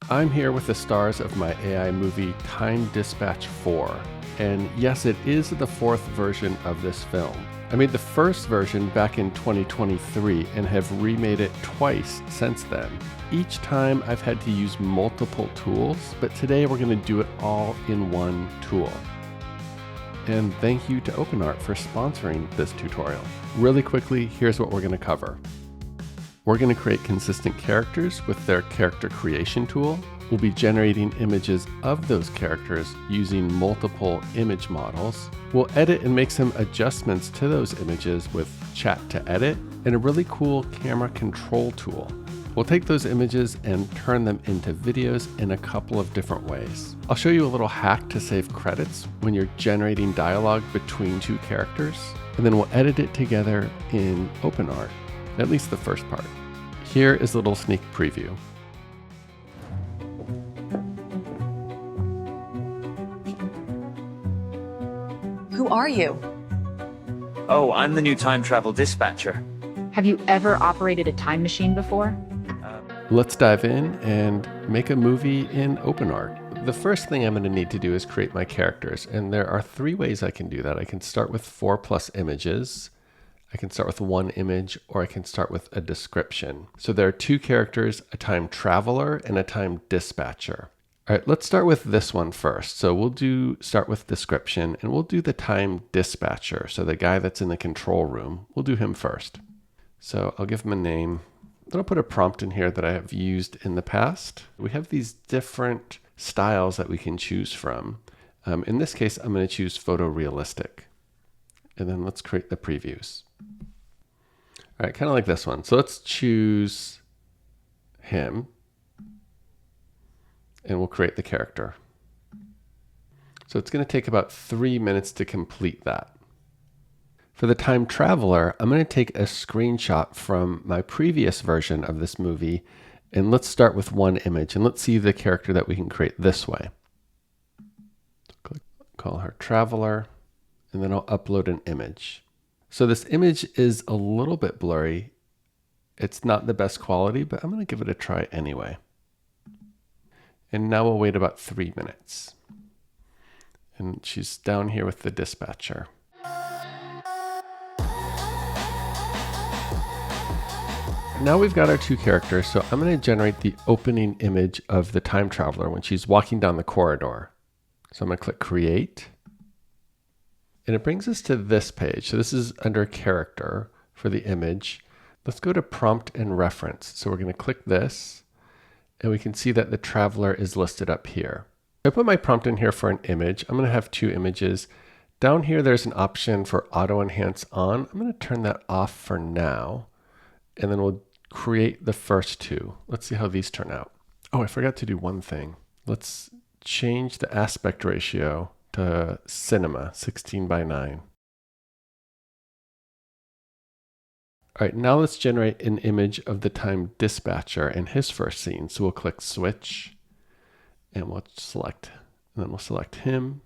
I'm here with the stars of my AI movie Time Dispatch 4. And yes, it is the fourth version of this film. I made the first version back in 2023 and have remade it twice since then. Each time I've had to use multiple tools, but today we're going to do it all in one tool. And thank you to OpenArt for sponsoring this tutorial. Really quickly, here's what we're going to cover. We're going to create consistent characters with their character creation tool. We'll be generating images of those characters using multiple image models. We'll edit and make some adjustments to those images with Chat to Edit and a really cool camera control tool. We'll take those images and turn them into videos in a couple of different ways. I'll show you a little hack to save credits when you're generating dialogue between two characters, and then we'll edit it together in OpenArt, at least the first part. Here is a little sneak preview. Who are you? Oh, I'm the new time travel dispatcher. Have you ever operated a time machine before? Let's dive in and make a movie in OpenArt. The first thing I'm going to need to do is create my characters, and there are three ways I can do that. I can start with 4+ images, I can start with one image, or I can start with a description. So there are two characters, a time traveler and a time dispatcher. All right, let's start with this one first. So we'll start with description, and we'll do the time dispatcher. So the guy that's in the control room, we'll do him first. So I'll give him a name. Then I'll put a prompt in here that I have used in the past. We have these different styles that we can choose from. In this case, I'm going to choose photorealistic. And then let's create the previews. All right, kind of like this one. So let's choose him. And we'll create the character. So it's going to take about 3 minutes to complete that. For the time traveler, I'm going to take a screenshot from my previous version of this movie, and let's start with one image, and let's see the character that we can create this way. Call her traveler, and then I'll upload an image. So this image is a little bit blurry. It's not the best quality, but I'm going to give it a try anyway. And now we'll wait about 3 minutes. And she's down here with the dispatcher. Now we've got our two characters, so I'm going to generate the opening image of the time traveler when she's walking down the corridor. So I'm going to click Create. And it brings us to this page. So this is under Character for the image. Let's go to Prompt and Reference. So we're going to click this, and we can see that the traveler is listed up here. I put my prompt in here for an image. I'm going to have two images. Down here, there's an option for Auto Enhance On. I'm going to turn that off for now. And then we'll create the first two. Let's see how these turn out. Oh, I forgot to do one thing. Let's change the aspect ratio to cinema, 16:9. All right, now let's generate an image of the time dispatcher and his first scene. So we'll click Switch, and we'll select, and then we'll select him.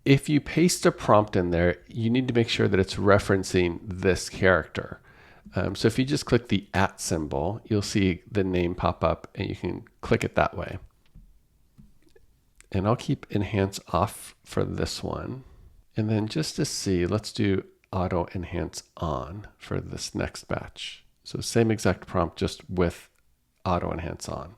If you paste a prompt in there, you need to make sure that it's referencing this character. So if you just click the @ symbol, you'll see the name pop up, and you can click it that way. And I'll keep Enhance off for this one. And then just to see, let's do Auto Enhance On for this next batch. So same exact prompt, just with Auto Enhance On.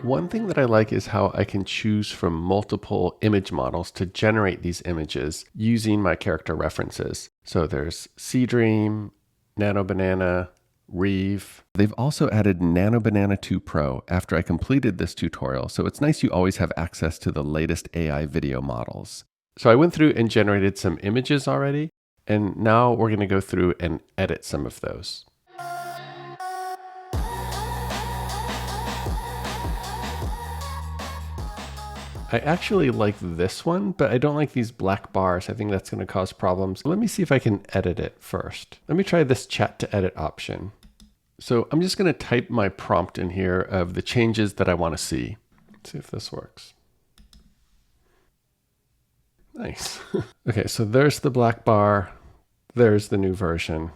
One thing that I like is how I can choose from multiple image models to generate these images using my character references. So there's Seedream, Nano Banana, Reeve. They've also added Nano Banana 2 Pro after I completed this tutorial, so it's nice you always have access to the latest AI video models. So I went through and generated some images already, and now we're going to go through and edit some of those. I actually like this one, but I don't like these black bars. I think that's going to cause problems. Let me see if I can edit it first. Let me try this Chat to Edit option. So I'm just going to type my prompt in here of the changes that I want to see. Let's see if this works. Nice. Okay, so there's the black bar. There's the new version.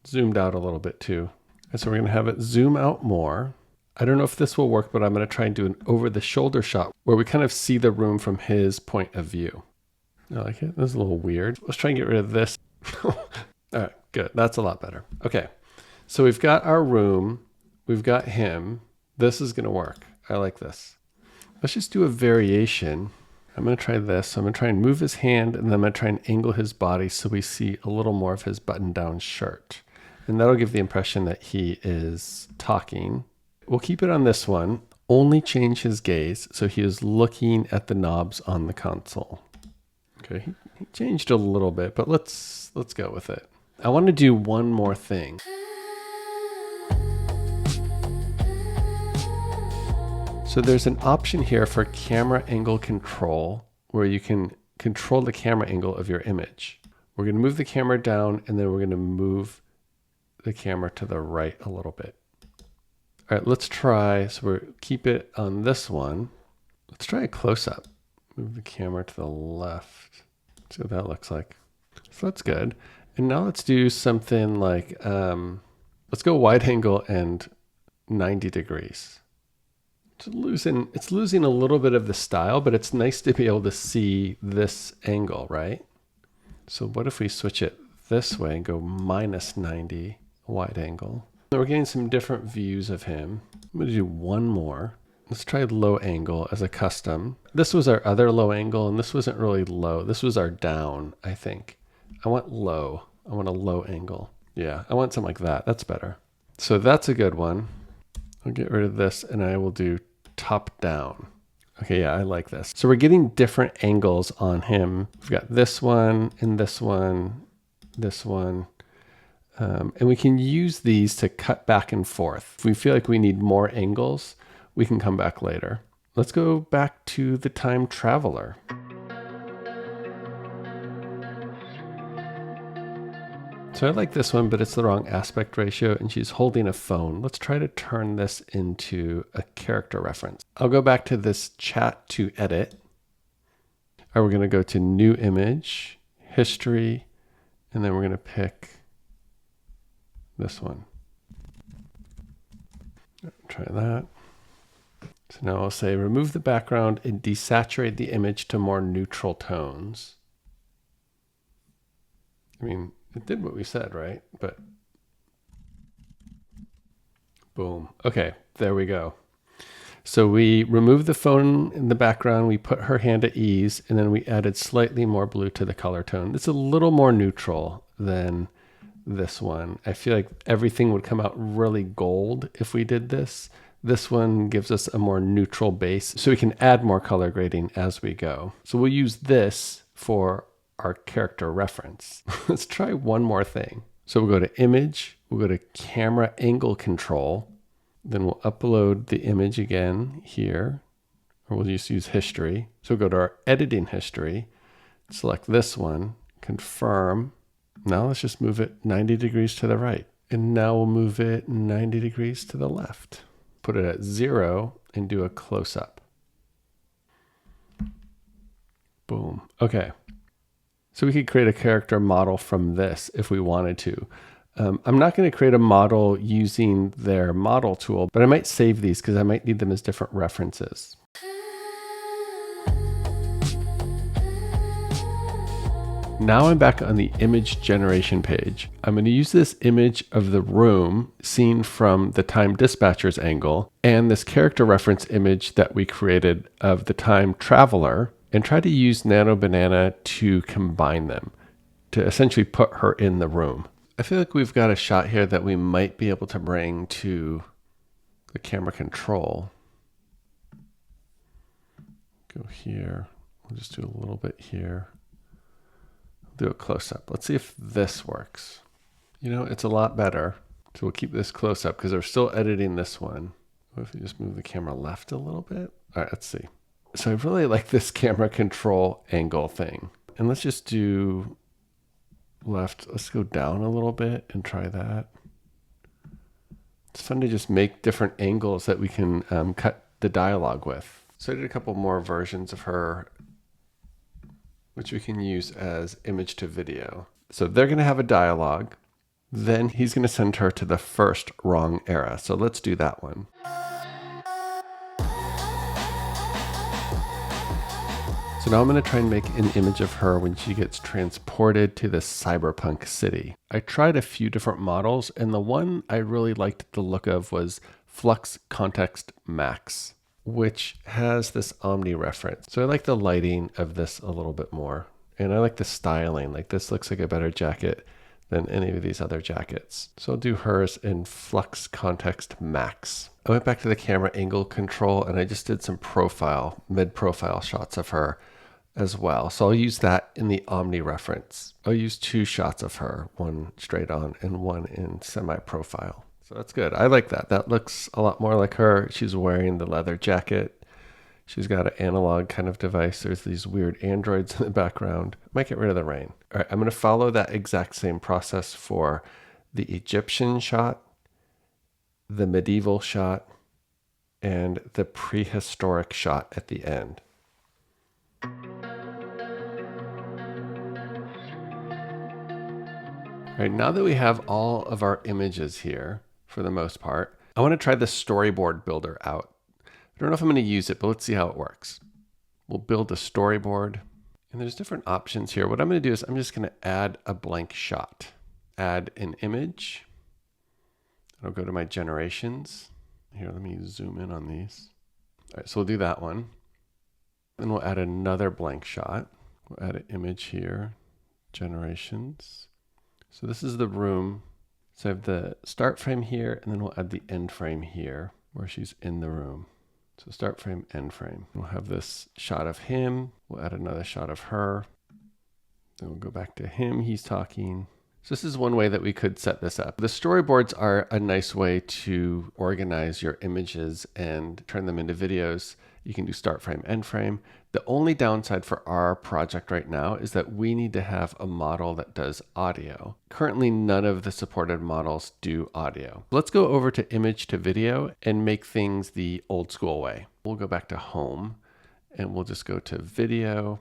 Zoomed out a little bit too. And so we're going to have it zoom out more. I don't know if this will work, but I'm going to try and do an over the shoulder shot where we kind of see the room from his point of view. I like it. This is a little weird. Let's try and get rid of this. All right, good. That's a lot better. Okay, so we've got our room. We've got him. This is going to work. I like this. Let's just do a variation. I'm going to try this. So I'm going to try and move his hand, and then I'm going to try and angle his body so we see a little more of his button-down shirt. And that'll give the impression that he is talking. We'll keep it on this one. Only change his gaze so he is looking at the knobs on the console. Okay, he changed a little bit, but let's go with it. I want to do one more thing. So there's an option here for camera angle control where you can control the camera angle of your image. We're going to move the camera down, and then we're going to move the camera to the right a little bit. All right, let's try. So we'll keep it on this one. Let's try a close-up. Move the camera to the left. See what that looks like. So that's good. And now let's do something like, let's go wide angle and 90 degrees. It's losing a little bit of the style, but it's nice to be able to see this angle, right? So what if we switch it this way and go minus 90 wide angle? Now we're getting some different views of him. I'm going to do one more. Let's try low angle as a custom. This was our other low angle, and this wasn't really low. This was our down, I think. I want low. I want a low angle. Yeah, I want something like that. That's better. So that's a good one. I'll get rid of this, and I will do top down. Okay, yeah, I like this. So we're getting different angles on him. We've got this one, and this one, this one. And we can use these to cut back and forth. If we feel like we need more angles, we can come back later. Let's go back to the time traveler. So I like this one, but it's the wrong aspect ratio, and she's holding a phone. Let's try to turn this into a character reference. I'll go back to this chat to edit. All right, we're going to go to new image, history, and then we're going to pick this one. Try that. So now I'll say remove the background and desaturate the image to more neutral tones. I mean, it did what we said, right? But boom. Okay, there we go. So we removed the phone in the background, we put her hand at ease, and then we added slightly more blue to the color tone. It's a little more neutral than this one. I feel like everything would come out really gold if we did this. This one gives us a more neutral base, so we can add more color grading as we go. So we'll use this for our character reference. Let's try one more thing. So we'll go to image, we'll go to camera angle control, then we'll upload the image again here, or we'll just use history. So we'll go to our editing history, select this one, confirm. Now let's just move it 90 degrees to the right. And now we'll move it 90 degrees to the left. Put it at 0 and do a close-up. Boom. Okay. So we could create a character model from this if we wanted to. I'm not going to create a model using their model tool, but I might save these because I might need them as different references. Now I'm back on the image generation page. I'm going to use this image of the room seen from the time dispatcher's angle and this character reference image that we created of the time traveler and try to use Nano Banana to combine them to essentially put her in the room. I feel like we've got a shot here that we might be able to bring to the camera control. Go here. We'll just do a little bit here. Do a close-up. Let's see if this works. You know, it's a lot better. So we'll keep this close-up because we're still editing this one. What if we just move the camera left a little bit? All right, let's see. So I really like this camera control angle thing. And let's just do left. Let's go down a little bit and try that. It's fun to just make different angles that we can cut the dialogue with. So I did a couple more versions of her, which we can use as image to video. So they're going to have a dialogue. Then he's going to send her to the first wrong era. So let's do that one. So now I'm going to try and make an image of her when she gets transported to this cyberpunk city. I tried a few different models, and the one I really liked the look of was Flux Context Max, which has this Omni reference. So I like the lighting of this a little bit more. And I like the styling. Like this looks like a better jacket than any of these other jackets. So I'll do hers in Flux Context Max. I went back to the camera angle control and I just did some mid-profile shots of her as well. So I'll use that in the Omni reference. I'll use 2 shots of her, one straight on and one in semi-profile. So that's good. I like that. That looks a lot more like her. She's wearing the leather jacket. She's got an analog kind of device. There's these weird androids in the background. Might get rid of the rain. All right, I'm going to follow that exact same process for the Egyptian shot, the medieval shot, and the prehistoric shot at the end. All right, now that we have all of our images here, for the most part, I want to try the storyboard builder out. I don't know if I'm going to use it, but let's see how it works. We'll build a storyboard, and there's different options here. What I'm going to do is I'm just going to add a blank shot, add an image. I'll go to my generations. Here, let me zoom in on these. All right, so we'll do that one. Then we'll add another blank shot. We'll add an image here, generations. So this is the room. So I have the start frame here, and then we'll add the end frame here where she's in the room. So start frame, end frame. We'll have this shot of him. We'll add another shot of her. Then we'll go back to him. He's talking. So this is one way that we could set this up. The storyboards are a nice way to organize your images and turn them into videos. You can do start frame, end frame. The only downside for our project right now is that we need to have a model that does audio. Currently, none of the supported models do audio. Let's go over to image to video and make things the old school way. We'll go back to home and we'll just go to video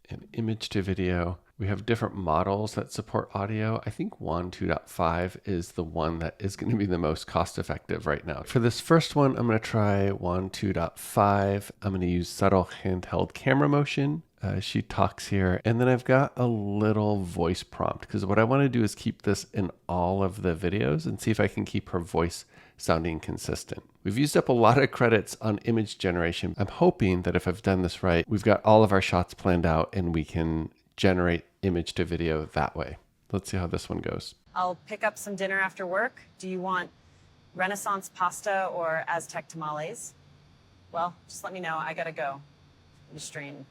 and image to video. We have different models that support audio. I think WAN 2.5 is the one that is going to be the most cost effective right now. For this first one, I'm going to try WAN 2.5. I'm going to use subtle handheld camera motion. She talks here. And then I've got a little voice prompt because what I want to do is keep this in all of the videos and see if I can keep her voice sounding consistent. We've used up a lot of credits on image generation. I'm hoping that if I've done this right, we've got all of our shots planned out and we can generate image to video that way. Let's see how this one goes. I'll pick up some dinner after work. Do you want Renaissance pasta or Aztec tamales? Well, just let me know. I gotta go. I'm stream.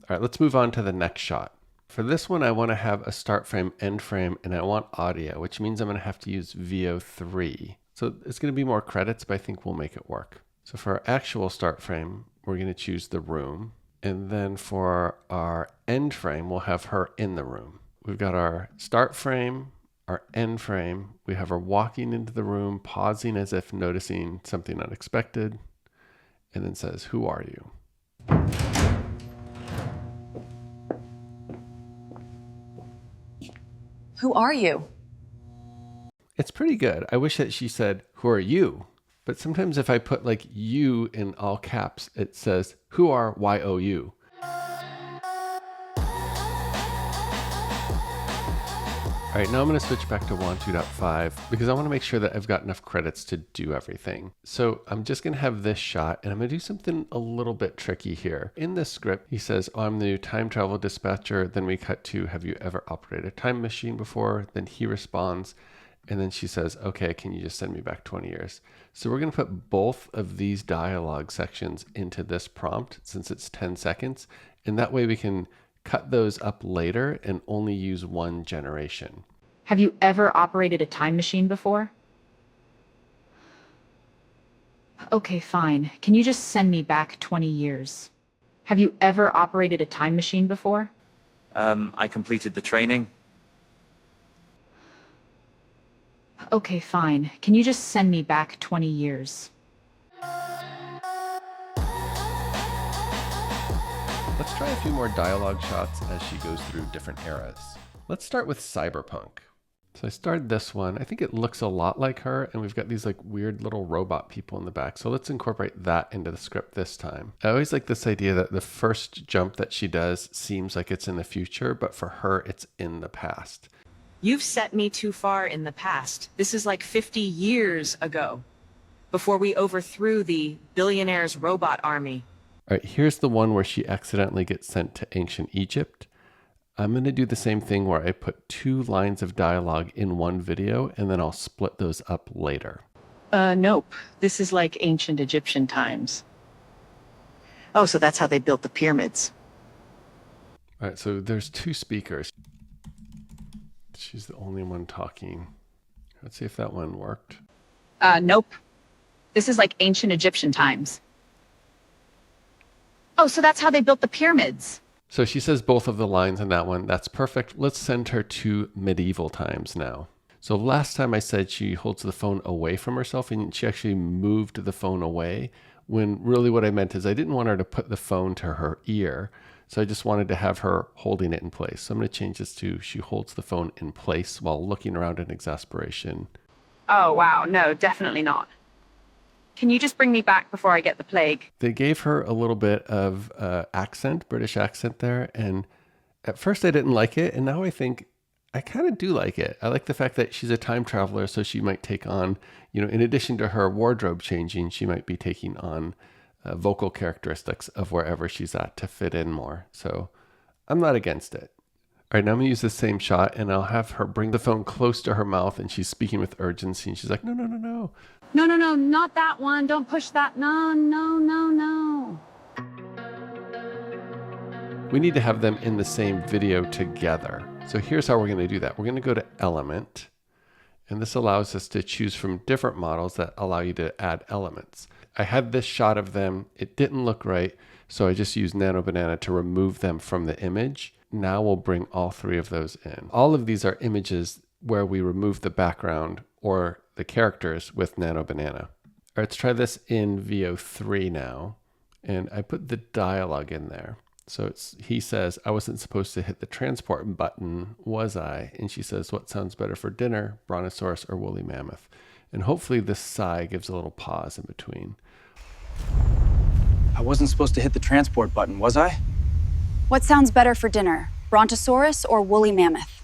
All right, let's move on to the next shot. For this one, I want to have a start frame, end frame, and I want audio, which means I'm going to have to use VO3. So it's going to be more credits, but I think we'll make it work. So for our actual start frame, we're going to choose the room. And then for our end frame, we'll have her in the room. We've got our start frame, our end frame. We have her walking into the room, pausing as if noticing something unexpected, and then says, "Who are you?" Who are you? It's pretty good. I wish that she said, "Who are you?" But sometimes if I put like "you" in all caps, it says, "Who are YOU?" All right, now I'm going to switch back to WAN 2.5 because I want to make sure that I've got enough credits to do everything. So I'm just going to have this shot and I'm going to do something a little bit tricky here. In this script, he says, "Oh, I'm the new time travel dispatcher." Then we cut to, "Have you ever operated a time machine before?" Then he responds. And then she says, "Okay, can you just send me back 20 years? So we're going to put both of these dialogue sections into this prompt since it's 10 seconds. And that way we can cut those up later and only use one generation. Have you ever operated a time machine before? Okay, fine. Can you just send me back 20 years? Have you ever operated a time machine before? I completed the training. Okay, fine. Can you just send me back 20 years? Let's try a few more dialogue shots as she goes through different eras. Let's start with cyberpunk. So I started this one. I think it looks a lot like her, and we've got these like weird little robot people in the back. So let's incorporate that into the script this time. I always like this idea that the first jump that she does seems like it's in the future, but for her, it's in the past. You've set me too far in the past. This is like 50 years ago, before we overthrew the billionaires' robot army. All right, here's the one where she accidentally gets sent to ancient Egypt. I'm going to do the same thing where I put 2 lines of dialogue in one video, and then I'll split those up later. Nope. This is like ancient Egyptian times. Oh, so that's how they built the pyramids. All right, so there's 2 speakers. She's the only one talking. Let's see if that one worked. Nope. This is like ancient Egyptian times. Oh, so that's how they built the pyramids. So she says both of the lines in that one. That's perfect. Let's send her to medieval times now. So last time I said she holds the phone away from herself, and she actually moved the phone away, when really what I meant is I didn't want her to put the phone to her ear. So I just wanted to have her holding it in place. So I'm going to change this to she holds the phone in place while looking around in exasperation. Oh, wow. No, definitely not. Can you just bring me back before I get the plague? They gave her a little bit of accent, British accent there. And at first I didn't like it. And now I think I kind of do like it. I like the fact that she's a time traveler. So she might take on, in addition to her wardrobe changing, she might be taking on vocal characteristics of wherever she's at to fit in more. So I'm not against it. All right, now I'm going to use the same shot, and I'll have her bring the phone close to her mouth, and she's speaking with urgency. And she's like, no, no, no, no. No, no, no, not that one. Don't push that. No, no, no, no. We need to have them in the same video together. So here's how we're going to do that. We're going to go to Element, and this allows us to choose from different models that allow you to add elements. I had this shot of them. It didn't look right, so I just used Nano Banana to remove them from the image. Now we'll bring all 3 of those in. All of these are images where we remove the background or the characters with Nano Banana. All right, let's try this in VO3 now. And I put the dialogue in there. So he says, I wasn't supposed to hit the transport button, was I? And she says, what sounds better for dinner, brontosaurus or woolly mammoth? And hopefully this sigh gives a little pause in between. I wasn't supposed to hit the transport button, was I? What sounds better for dinner, brontosaurus or woolly mammoth?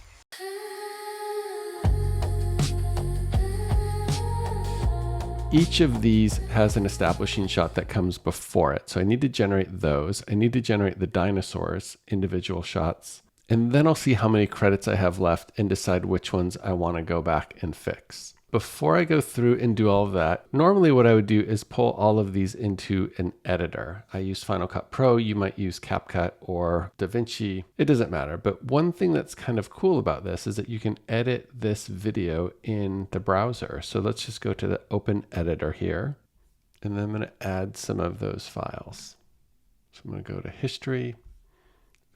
Each of these has an establishing shot that comes before it. So I need to generate those. I need to generate the dinosaurs, individual shots. And then I'll see how many credits I have left and decide which ones I want to go back and fix. Before I go through and do all of that, normally what I would do is pull all of these into an editor. I use Final Cut Pro, you might use CapCut or DaVinci, it doesn't matter. But one thing that's kind of cool about this is that you can edit this video in the browser. So let's just go to the Open Editor here, and then I'm going to add some of those files. So I'm going to go to History,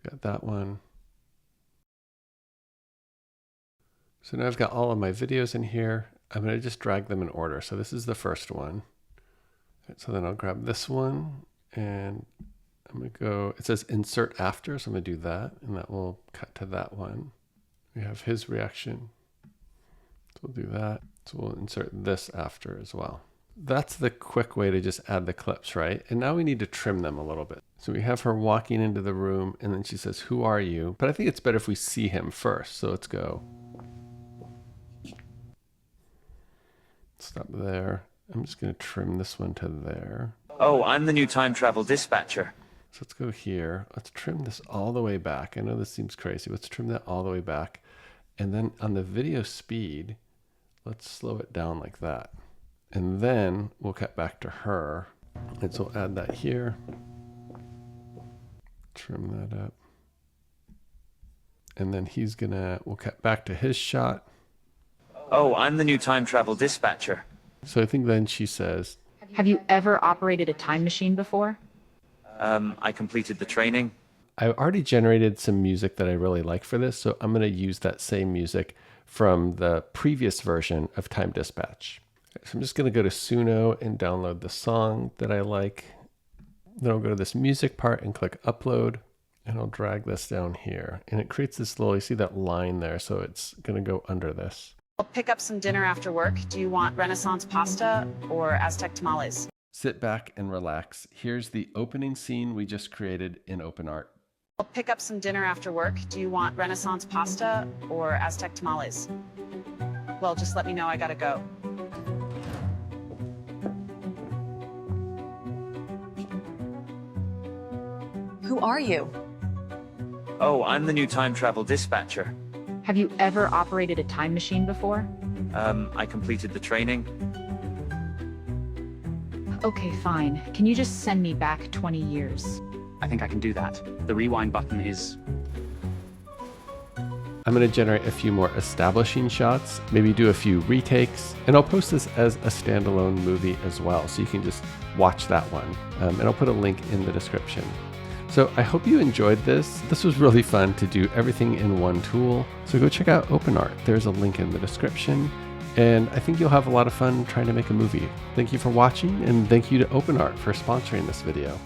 got that one. So now I've got all of my videos in here. I'm going to just drag them in order. So this is the first one. So then I'll grab this one and I'm going to go, it says insert after. So I'm going to do that and that will cut to that one. We have his reaction. So we'll do that. So we'll insert this after as well. That's the quick way to just add the clips, right? And now we need to trim them a little bit. So we have her walking into the room and then she says, who are you? But I think it's better if we see him first. So let's go. Stop there. I'm just going to trim this one to there. Oh, I'm the new time travel dispatcher. So let's go here. Let's trim this all the way back. I know this seems crazy. Let's trim that all the way back. And then on the video speed, let's slow it down like that. And then we'll cut back to her. And so we'll add that here. Trim that up. And then we'll cut back to his shot. Oh, I'm the new time travel dispatcher. So I think then she says, Have you ever operated a time machine before? I completed the training. I already generated some music that I really like for this, so I'm going to use that same music from the previous version of Time Dispatch. So I'm just going to go to Suno and download the song that I like. Then I'll go to this music part and click Upload. And I'll drag this down here. And it creates this little, you see that line there, so it's going to go under this. I'll pick up some dinner after work. Do you want Renaissance pasta or Aztec tamales? Sit back and relax. Here's the opening scene we just created in OpenArt. I'll pick up some dinner after work. Do you want Renaissance pasta or Aztec tamales? Well, just let me know, I gotta go. Who are you? Oh, I'm the new time travel dispatcher. Have you ever operated a time machine before? I completed the training. Okay, fine. Can you just send me back 20 years? I think I can do that. The rewind button is... I'm going to generate a few more establishing shots, maybe do a few retakes, and I'll post this as a standalone movie as well, so you can just watch that one. And I'll put a link in the description. So I hope you enjoyed this. This was really fun to do everything in one tool. So go check out OpenArt. There's a link in the description. And I think you'll have a lot of fun trying to make a movie. Thank you for watching, and thank you to OpenArt for sponsoring this video.